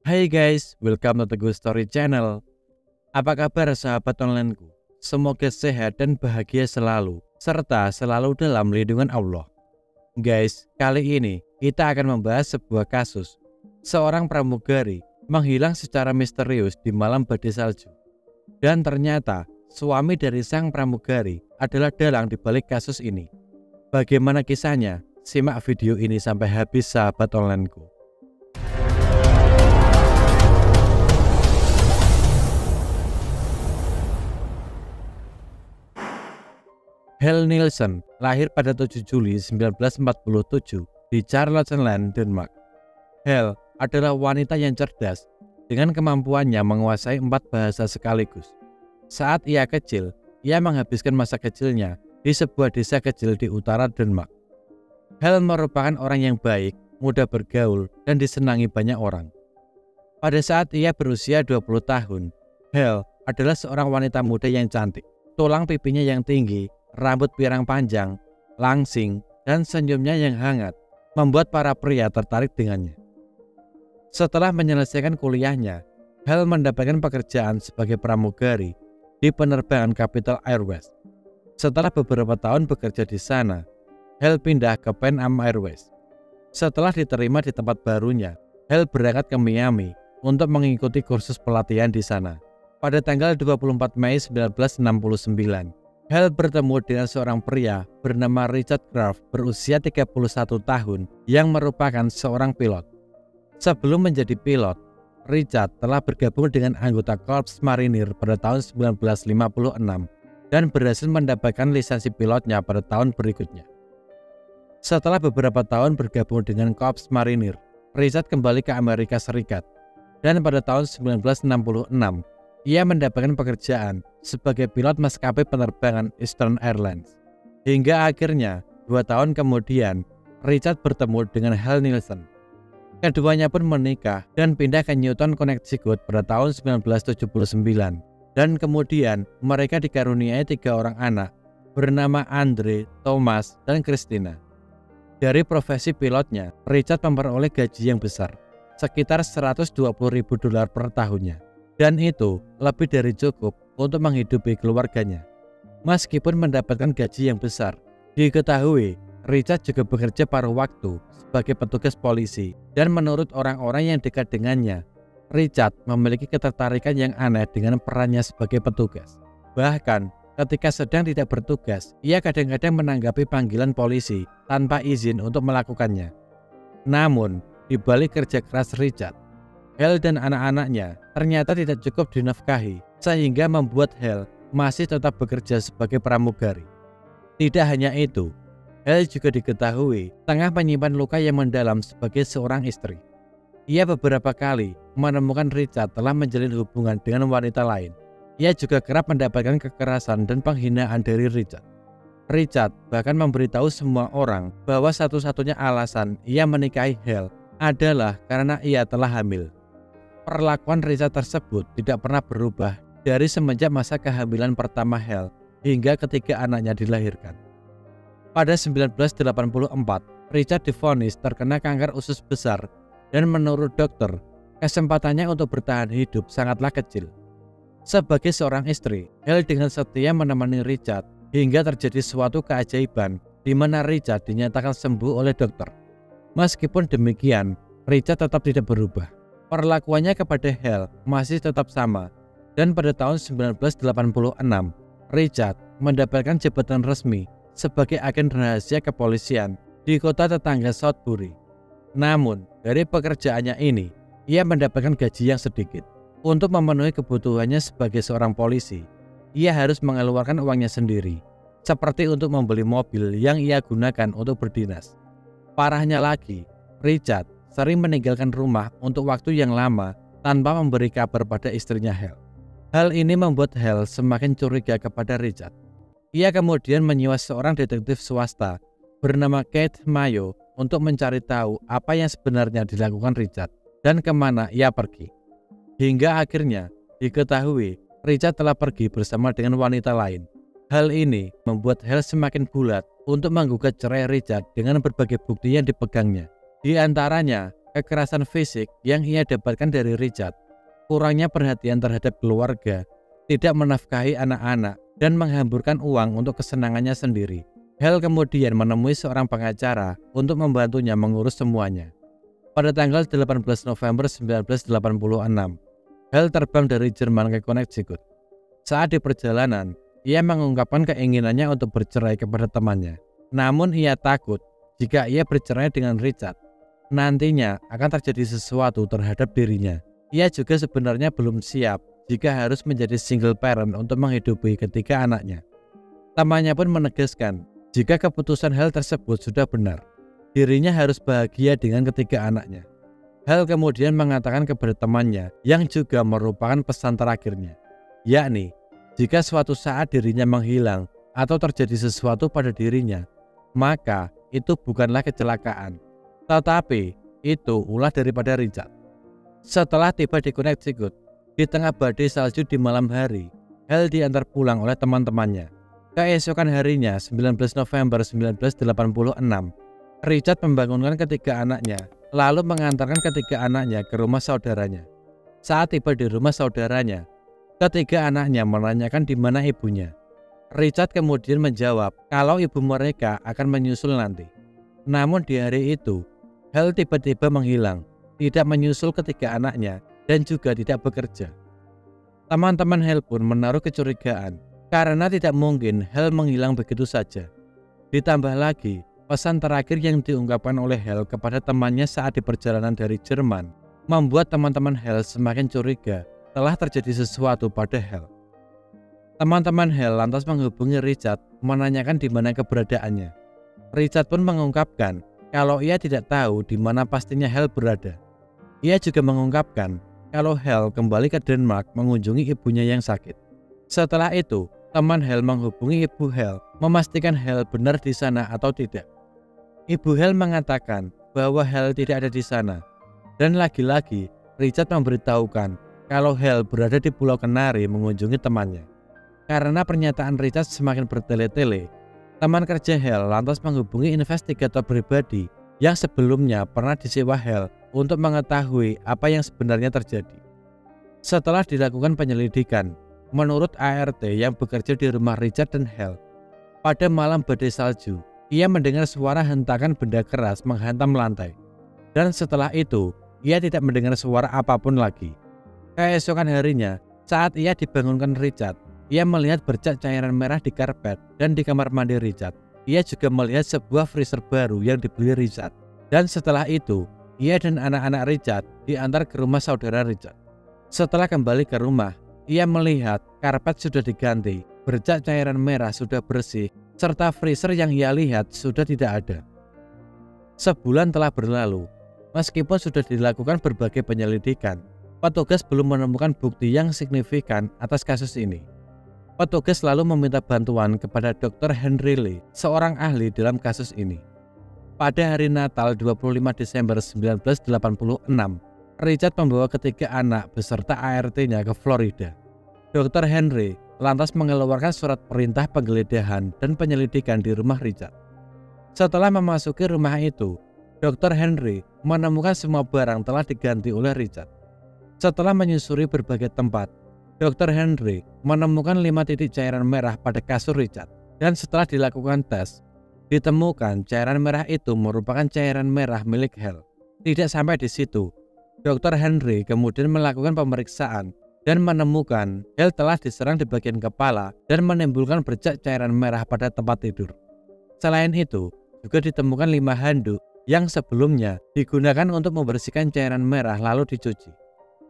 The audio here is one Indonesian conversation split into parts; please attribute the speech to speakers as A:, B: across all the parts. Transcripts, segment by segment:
A: Hai guys, welcome to the Good Story Channel. Apa kabar sahabat onlineku? Semoga sehat dan bahagia selalu, serta selalu dalam lindungan Allah. Guys, kali ini kita akan membahas sebuah kasus. Seorang pramugari menghilang secara misterius di malam badai salju. Dan ternyata suami dari sang pramugari adalah dalang di balik kasus ini. Bagaimana kisahnya? Simak video ini sampai habis sahabat onlineku. Helle Nielsen lahir pada 7 Juli 1947 di Charlottenland, Denmark. Helle adalah wanita yang cerdas dengan kemampuannya menguasai 4 bahasa sekaligus. Saat ia kecil, ia menghabiskan masa kecilnya di sebuah desa kecil di utara Denmark. Helle merupakan orang yang baik, mudah bergaul, dan disenangi banyak orang. Pada saat ia berusia 20 tahun, Helle adalah seorang wanita muda yang cantik. Tulang pipinya yang tinggi, rambut pirang panjang, langsing, dan senyumnya yang hangat membuat para pria tertarik dengannya. Setelah menyelesaikan kuliahnya, Helle mendapatkan pekerjaan sebagai pramugari di penerbangan Capital Airways. Setelah beberapa tahun bekerja di sana, Helle pindah ke Pan Am Airways. Setelah diterima di tempat barunya, Helle berangkat ke Miami untuk mengikuti kursus pelatihan di sana. Pada tanggal 24 Mei 1969, Helle bertemu dengan seorang pria bernama Richard Graff berusia 31 tahun yang merupakan seorang pilot. Sebelum menjadi pilot, Richard telah bergabung dengan anggota Korps Marinir pada tahun 1956 dan berhasil mendapatkan lisensi pilotnya pada tahun berikutnya. Setelah beberapa tahun bergabung dengan Korps Marinir, Richard kembali ke Amerika Serikat dan pada tahun 1966 ia mendapatkan pekerjaan sebagai pilot maskapai penerbangan Eastern Airlines. Hingga akhirnya 2 tahun kemudian Richard bertemu dengan Helle Nielsen. Keduanya pun menikah dan pindah ke Newton, Connecticut pada tahun 1979. Dan kemudian mereka dikaruniai 3 orang anak bernama Andre, Thomas, dan Christina. Dari profesi pilotnya, Richard memperoleh gaji yang besar, sekitar $120.000 per tahunnya. Dan itu lebih dari cukup untuk menghidupi keluarganya. Meskipun mendapatkan gaji yang besar, diketahui Richard juga bekerja paruh waktu sebagai petugas polisi. Dan menurut orang-orang yang dekat dengannya, Richard memiliki ketertarikan yang aneh dengan perannya sebagai petugas. Bahkan ketika sedang tidak bertugas, ia kadang-kadang menanggapi panggilan polisi tanpa izin untuk melakukannya. Namun, di balik kerja keras Richard, Helle dan anak-anaknya ternyata tidak cukup dinafkahi, sehingga membuat Helle masih tetap bekerja sebagai pramugari. Tidak hanya itu, Helle juga diketahui tengah menyimpan luka yang mendalam sebagai seorang istri. Ia beberapa kali menemukan Richard telah menjalin hubungan dengan wanita lain. Ia juga kerap mendapatkan kekerasan dan penghinaan dari Richard. Richard bahkan memberitahu semua orang bahwa satu-satunya alasan ia menikahi Helle adalah karena ia telah hamil. Perlakuan Richard tersebut tidak pernah berubah dari semenjak masa kehamilan pertama Helle hingga ketika anaknya dilahirkan. Pada 1984, Richard divonis terkena kanker usus besar dan menurut dokter, kesempatannya untuk bertahan hidup sangatlah kecil. Sebagai seorang istri, Helle dengan setia menemani Richard hingga terjadi suatu keajaiban di mana Richard dinyatakan sembuh oleh dokter. Meskipun demikian, Richard tetap tidak berubah. Perlakuannya kepada Helle masih tetap sama, dan pada tahun 1986, Richard mendapatkan jabatan resmi sebagai agen rahasia kepolisian di kota tetangga Southbury. Namun, dari pekerjaannya ini, ia mendapatkan gaji yang sedikit. Untuk memenuhi kebutuhannya sebagai seorang polisi, ia harus mengeluarkan uangnya sendiri, seperti untuk membeli mobil yang ia gunakan untuk berdinas. Parahnya lagi, Richard sering meninggalkan rumah untuk waktu yang lama tanpa memberi kabar pada istrinya Helle. Hal ini membuat Helle semakin curiga kepada Richard. Ia kemudian menyewa seorang detektif swasta bernama Keith Mayo untuk mencari tahu apa yang sebenarnya dilakukan Richard dan kemana ia pergi. Hingga akhirnya diketahui Richard telah pergi bersama dengan wanita lain. Hal ini membuat Helle semakin bulat untuk menggugat cerai Richard dengan berbagai bukti yang dipegangnya. Di antaranya, kekerasan fisik yang ia dapatkan dari Richard, kurangnya perhatian terhadap keluarga, tidak menafkahi anak-anak, dan menghamburkan uang untuk kesenangannya sendiri. Hal kemudian menemui seorang pengacara untuk membantunya mengurus semuanya. Pada tanggal 18 November 1986, Hal terbang dari Jerman ke Connecticut. Saat di perjalanan, ia mengungkapkan keinginannya untuk bercerai kepada temannya. Namun ia takut jika ia bercerai dengan Richard, nantinya akan terjadi sesuatu terhadap dirinya. Ia juga sebenarnya belum siap jika harus menjadi single parent untuk menghidupi ketiga anaknya. Temannya pun menegaskan jika keputusan Hal tersebut sudah benar, dirinya harus bahagia dengan ketiga anaknya. Hal kemudian mengatakan kepada temannya yang juga merupakan pesan terakhirnya, yakni jika suatu saat dirinya menghilang atau terjadi sesuatu pada dirinya, maka itu bukanlah kecelakaan, tetapi itu ulah daripada Richard. Setelah tiba di Connecticut, di tengah badai salju di malam hari, Hal diantar pulang oleh teman-temannya. Keesokan harinya, 19 November 1986, Richard membangunkan ketiga anaknya, lalu mengantarkan ketiga anaknya ke rumah saudaranya. Saat tiba di rumah saudaranya, ketiga anaknya menanyakan di mana ibunya. Richard kemudian menjawab kalau ibu mereka akan menyusul nanti. Namun di hari itu, Hal tiba-tiba menghilang, tidak menyusul ketiga anaknya, dan juga tidak bekerja. Teman-teman Hal pun menaruh kecurigaan, karena tidak mungkin Hal menghilang begitu saja. Ditambah lagi, pesan terakhir yang diungkapkan oleh Hal kepada temannya saat di perjalanan dari Jerman membuat teman-teman Hal semakin curiga telah terjadi sesuatu pada Hal. Teman-teman Hal lantas menghubungi Richard menanyakan di mana keberadaannya. Richard pun mengungkapkan kalau ia tidak tahu di mana pastinya Hal berada. Ia juga mengungkapkan kalau Hal kembali ke Denmark mengunjungi ibunya yang sakit. Setelah itu, teman Hal menghubungi ibu Hal memastikan Hal benar di sana atau tidak. Ibu Hal mengatakan bahwa Hal tidak ada di sana, dan lagi-lagi Richard memberitahukan kalau Hal berada di Pulau Kenari mengunjungi temannya. Karena pernyataan Richard semakin bertele-tele, teman kerja Hal lantas menghubungi investigator pribadi yang sebelumnya pernah disewa Hal untuk mengetahui apa yang sebenarnya terjadi. Setelah dilakukan penyelidikan, menurut ART yang bekerja di rumah Richard dan Hal, pada malam badai salju, ia mendengar suara hentakan benda keras menghantam lantai. Dan setelah itu, ia tidak mendengar suara apapun lagi. Keesokan harinya, saat ia dibangunkan Richard, ia melihat bercak cairan merah di karpet dan di kamar mandi Richard. Ia juga melihat sebuah freezer baru yang dibeli Richard. Dan setelah itu, ia dan anak-anak Richard diantar ke rumah saudara Richard. Setelah kembali ke rumah, ia melihat karpet sudah diganti, bercak cairan merah sudah bersih, serta freezer yang ia lihat sudah tidak ada. Sebulan telah berlalu, meskipun sudah dilakukan berbagai penyelidikan, petugas belum menemukan bukti yang signifikan atas kasus ini. Petugas lalu meminta bantuan kepada Dr. Henry Lee, seorang ahli dalam kasus ini. Pada hari Natal 25 Desember 1986, Richard membawa ketiga anak beserta ART-nya ke Florida. Dr. Henry lantas mengeluarkan surat perintah penggeledahan dan penyelidikan di rumah Richard. Setelah memasuki rumah itu, Dr. Henry menemukan semua barang telah diganti oleh Richard. Setelah menyusuri berbagai tempat, Dr. Henry menemukan 5 titik cairan merah pada kasur Richard. Dan setelah dilakukan tes, ditemukan cairan merah itu merupakan cairan merah milik Hal. Tidak sampai di situ, Dr. Henry kemudian melakukan pemeriksaan dan menemukan Hal telah diserang di bagian kepala dan menimbulkan bercak cairan merah pada tempat tidur. Selain itu, juga ditemukan 5 handuk yang sebelumnya digunakan untuk membersihkan cairan merah lalu dicuci.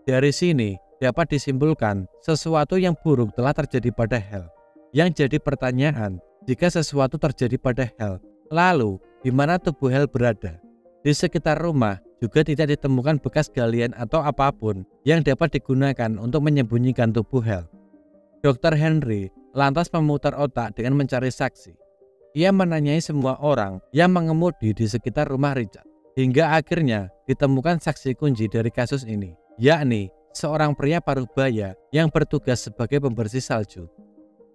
A: Dari sini dapat disimpulkan sesuatu yang buruk telah terjadi pada Hal. Yang jadi pertanyaan, jika sesuatu terjadi pada Hal, lalu di mana tubuh Hal berada? Di sekitar rumah juga tidak ditemukan bekas galian atau apapun yang dapat digunakan untuk menyembunyikan tubuh Hal. Dr. Henry lantas memutar otak dengan mencari saksi. Ia menanyai semua orang yang mengemudi di sekitar rumah Richard. Hingga akhirnya ditemukan saksi kunci dari kasus ini, yakni seorang pria parubaya yang bertugas sebagai pembersih salju.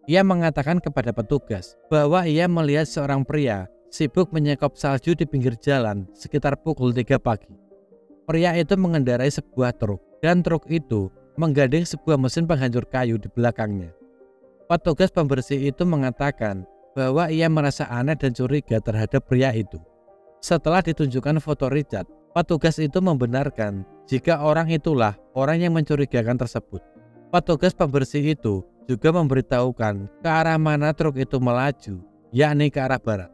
A: Ia mengatakan kepada petugas bahwa ia melihat seorang pria sibuk menyekop salju di pinggir jalan sekitar pukul 3 pagi. Pria itu mengendarai sebuah truk dan truk itu menggandeng sebuah mesin penghancur kayu di belakangnya. Petugas pembersih itu mengatakan bahwa ia merasa aneh dan curiga terhadap pria itu. Setelah ditunjukkan foto Richard, petugas itu membenarkan jika orang itulah orang yang mencurigakan tersebut. Petugas pembersih itu juga memberitahukan ke arah mana truk itu melaju, yakni ke arah barat.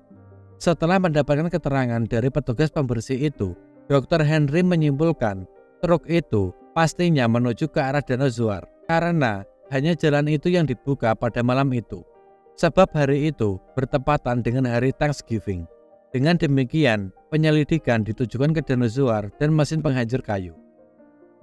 A: Setelah mendapatkan keterangan dari petugas pembersih itu, Dr. Henry menyimpulkan truk itu pastinya menuju ke arah Danau Zoar karena hanya jalan itu yang dibuka pada malam itu. Sebab hari itu bertepatan dengan hari Thanksgiving. Dengan demikian, penyelidikan ditujukan ke Danau Zoar dan mesin penghancur kayu.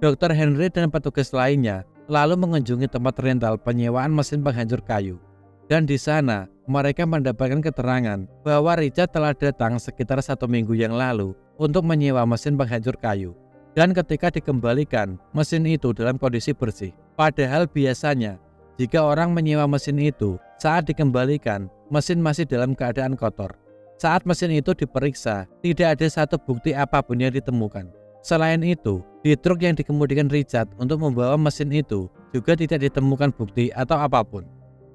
A: Dr. Henry dan petugas lainnya lalu mengunjungi tempat rental penyewaan mesin penghancur kayu. Dan di sana mereka mendapatkan keterangan bahwa Richard telah datang sekitar 1 minggu yang lalu untuk menyewa mesin penghancur kayu. Dan ketika dikembalikan, mesin itu dalam kondisi bersih. Padahal biasanya jika orang menyewa mesin itu, saat dikembalikan, mesin masih dalam keadaan kotor. Saat mesin itu diperiksa, tidak ada satu bukti apapun yang ditemukan. Selain itu, di truk yang dikemudikan Richard untuk membawa mesin itu juga tidak ditemukan bukti atau apapun.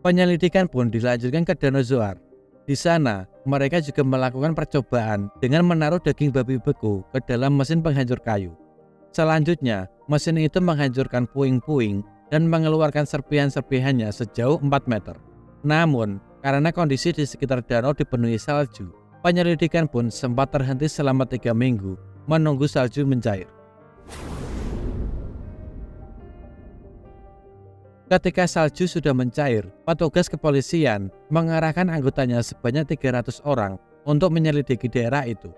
A: Penyelidikan pun dilanjutkan ke Danau Zoar. Di sana, mereka juga melakukan percobaan dengan menaruh daging babi beku ke dalam mesin penghancur kayu. Selanjutnya, mesin itu menghancurkan puing-puing dan mengeluarkan serpihan-serpihannya sejauh 4 meter. Namun, karena kondisi di sekitar danau dipenuhi salju, penyelidikan pun sempat terhenti selama 3 minggu menunggu salju mencair. Ketika salju sudah mencair, petugas kepolisian mengarahkan anggotanya sebanyak 300 orang untuk menyelidiki daerah itu.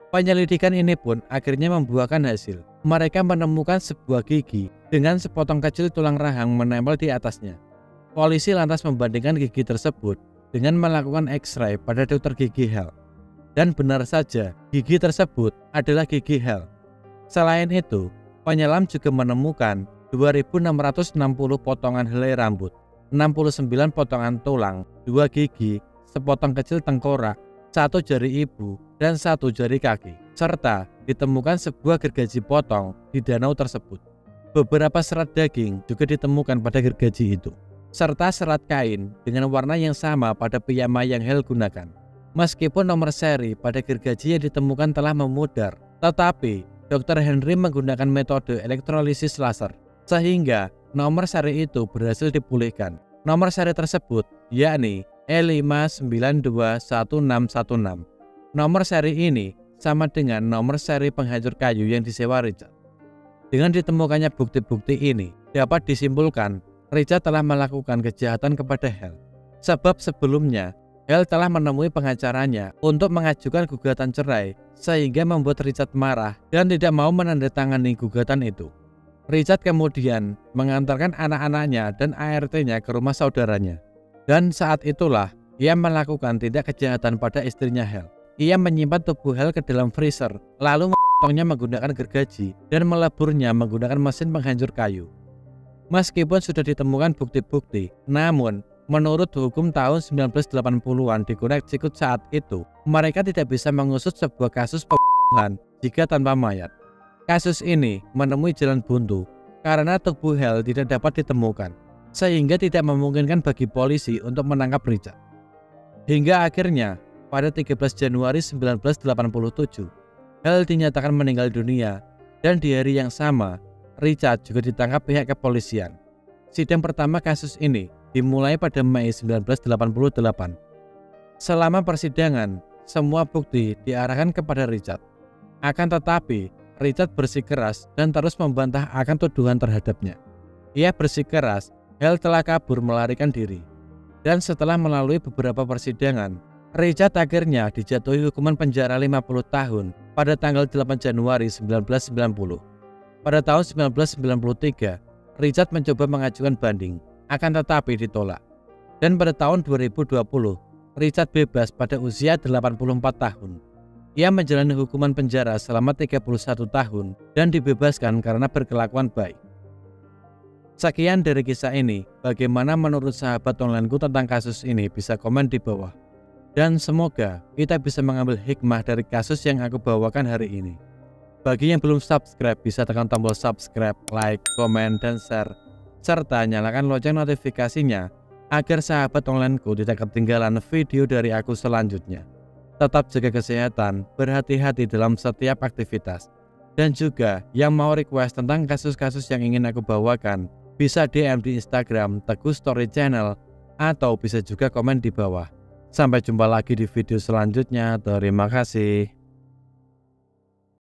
A: Penyelidikan ini pun akhirnya membuahkan hasil. Mereka menemukan sebuah gigi dengan sepotong kecil tulang rahang menempel di atasnya. Polisi lantas membandingkan gigi tersebut dengan melakukan X-ray pada dokter gigi Hale. Dan benar saja, gigi tersebut adalah gigi Hale. Selain itu, penyelam juga menemukan 2.660 potongan helai rambut, 69 potongan tulang, 2 gigi, sepotong kecil tengkorak, 1 jari ibu, dan 1 jari kaki, serta ditemukan sebuah gergaji potong di danau tersebut. Beberapa serat daging juga ditemukan pada gergaji itu, serta serat kain dengan warna yang sama pada piyama yang Hale gunakan. Meskipun nomor seri pada gergaji yang ditemukan telah memudar, tetapi Dr. Henry menggunakan metode elektrolisis laser, sehingga nomor seri itu berhasil dipulihkan. Nomor seri tersebut yakni E5921616. Nomor seri ini sama dengan nomor seri penghancur kayu yang disewa Richard. Dengan ditemukannya bukti-bukti ini, dapat disimpulkan Richard telah melakukan kejahatan kepada Hale. Sebab sebelumnya, Hale telah menemui pengacaranya untuk mengajukan gugatan cerai, sehingga membuat Richard marah dan tidak mau menandatangani gugatan itu. Richard kemudian mengantarkan anak-anaknya dan ART-nya ke rumah saudaranya. Dan saat itulah ia melakukan tindak kejahatan pada istrinya Hale. Ia menyimpan tubuh Hale ke dalam freezer, lalu memotongnya menggunakan gergaji dan meleburnya menggunakan mesin penghancur kayu. Meskipun sudah ditemukan bukti-bukti, namun menurut hukum tahun 1980-an di Connecticut saat itu, mereka tidak bisa mengusut sebuah kasus pembunuhan jika tanpa mayat. Kasus ini menemui jalan buntu karena tubuh Hale tidak dapat ditemukan, sehingga tidak memungkinkan bagi polisi untuk menangkap Richard. Hingga akhirnya, pada 13 Januari 1987, Hale dinyatakan meninggal dunia, dan di hari yang sama, Richard juga ditangkap pihak kepolisian. Sidang pertama kasus ini dimulai pada Mei 1988. Selama persidangan, semua bukti diarahkan kepada Richard. Akan tetapi, Richard bersikeras dan terus membantah akan tuduhan terhadapnya. Ia bersikeras Hale telah kabur melarikan diri. Dan setelah melalui beberapa persidangan, Richard akhirnya dijatuhi hukuman penjara 50 tahun pada tanggal 8 Januari 1990. Pada tahun 1993, Richard mencoba mengajukan banding, akan tetapi ditolak. Dan pada tahun 2020, Richard bebas pada usia 84 tahun. Ia menjalani hukuman penjara selama 31 tahun dan dibebaskan karena berkelakuan baik. Sekian dari kisah ini. Bagaimana menurut sahabat onlineku tentang kasus ini? Bisa komen di bawah. Dan semoga kita bisa mengambil hikmah dari kasus yang aku bawakan hari ini. Bagi yang belum subscribe, bisa tekan tombol subscribe, like, komen, dan share, serta nyalakan lonceng notifikasinya agar sahabat onlineku tidak ketinggalan video dari aku selanjutnya. Tetap jaga kesehatan, berhati-hati dalam setiap aktivitas. Dan juga yang mau request tentang kasus-kasus yang ingin aku bawakan, bisa DM di Instagram Teguh Story Channel atau bisa juga komen di bawah. Sampai jumpa lagi di video selanjutnya. Terima kasih.